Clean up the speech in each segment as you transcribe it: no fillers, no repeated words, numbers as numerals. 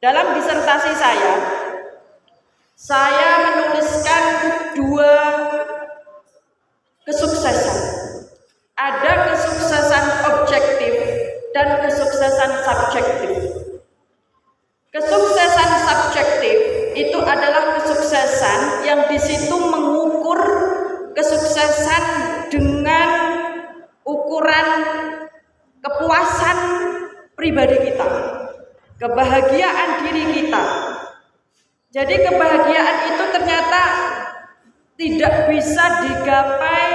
Dalam disertasi saya menuliskan 2 kesuksesan. Ada kesuksesan objektif dan kesuksesan subjektif. Kesuksesan subjektif itu adalah kesuksesan yang di situ mengukur kesuksesan dengan ukuran kepuasan pribadi kita, kebahagiaan diri kita. Jadi kebahagiaan itu ternyata tidak bisa digapai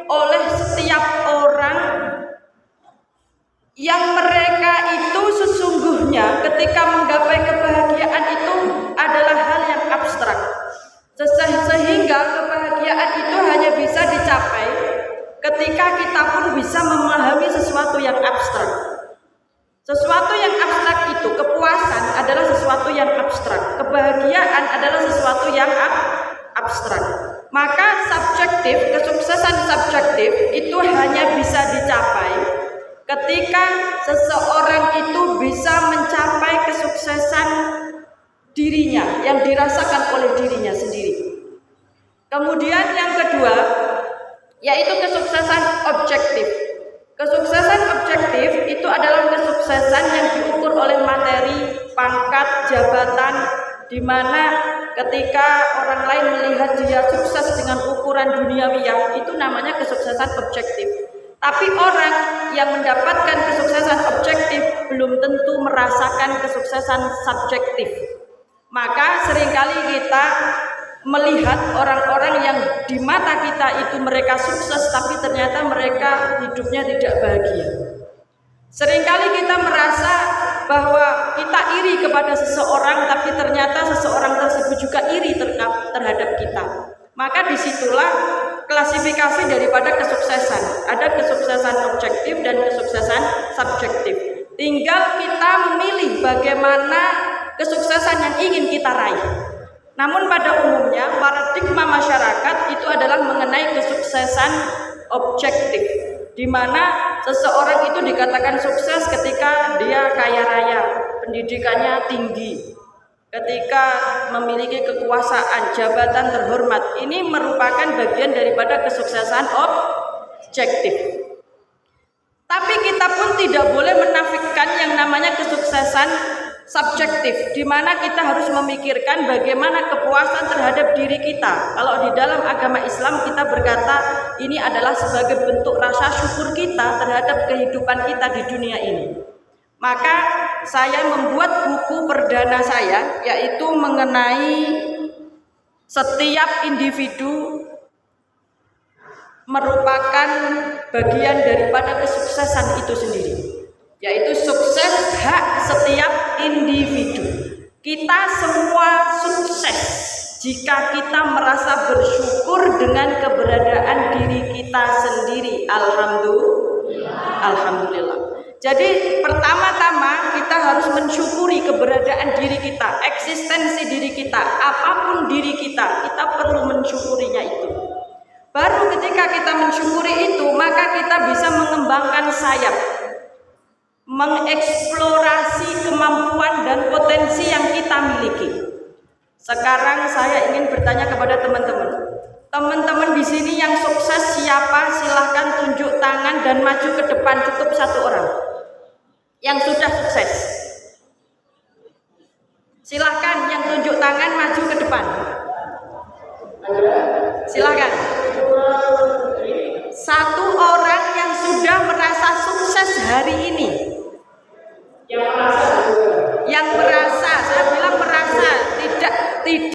oleh setiap orang, yang mereka itu sesungguhnya ketika menggapai kebahagiaan itu adalah hal yang abstrak, sehingga kebahagiaan itu hanya bisa dicapai ketika kita pun bisa memahami sesuatu yang abstrak. Sesuatu yang abstrak itu, kepuasan adalah sesuatu yang abstrak, kebahagiaan adalah sesuatu yang abstrak. Maka kesuksesan subjektif itu hanya bisa dicapai ketika seseorang itu bisa mencapai kesuksesan dirinya yang dirasakan oleh dirinya sendiri. Kemudian yang kedua yaitu kesuksesan objektif. Kesuksesan objektif itu adalah kesuksesan yang diukur oleh materi, pangkat, jabatan, di mana ketika orang lain melihat dia sukses dengan ukuran duniawiah, itu namanya kesuksesan objektif. Tapi orang yang mendapatkan kesuksesan objektif belum tentu merasakan kesuksesan subjektif. Maka seringkali kita melihat orang-orang yang di mata kita itu mereka sukses, tapi ternyata mereka hidupnya tidak bahagia. Seringkali kita merasa bahwa kita iri kepada seseorang, tapi ternyata seseorang tersebut juga iri terhadap kita. Maka disitulah klasifikasi daripada kesuksesan. Ada kesuksesan objektif dan kesuksesan subjektif. Tinggal kita memilih bagaimana kesuksesan yang ingin kita raih. Namun pada umumnya paradigma masyarakat itu adalah mengenai kesuksesan objektif, di mana seseorang itu dikatakan sukses ketika dia kaya raya, pendidikannya tinggi, ketika memiliki kekuasaan, jabatan terhormat. Ini merupakan bagian daripada kesuksesan objektif. Tapi kita pun tidak boleh menafikan yang namanya kesuksesan subjektif, di mana kita harus memikirkan bagaimana kepuasan terhadap diri kita. Kalau di dalam agama Islam kita berkata ini adalah sebagai bentuk rasa syukur kita terhadap kehidupan kita di dunia ini. Maka saya membuat buku perdana saya, yaitu mengenai setiap individu merupakan bagian daripada kesuksesan itu sendiri, yaitu sukses hak setiap individu. Kita semua sukses jika kita merasa bersyukur dengan keberadaan diri kita sendiri. Alhamdulillah. Jadi pertama-tama kita harus mensyukuri keberadaan diri kita, eksistensi diri kita, apapun diri kita, kita perlu mensyukurinya itu. Baru ketika kita mensyukuri itu, maka kita bisa mengembangkan sayap, mengeksplorasi kemampuan dan potensi yang kita miliki. Sekarang saya ingin bertanya kepada teman-teman di sini yang sukses siapa? Silahkan tunjuk tangan dan maju ke depan, cukup 1 orang yang sudah sukses. Silahkan yang tunjuk tangan maju ke depan. Silahkan. 1 orang yang sudah merasa sukses hari ini.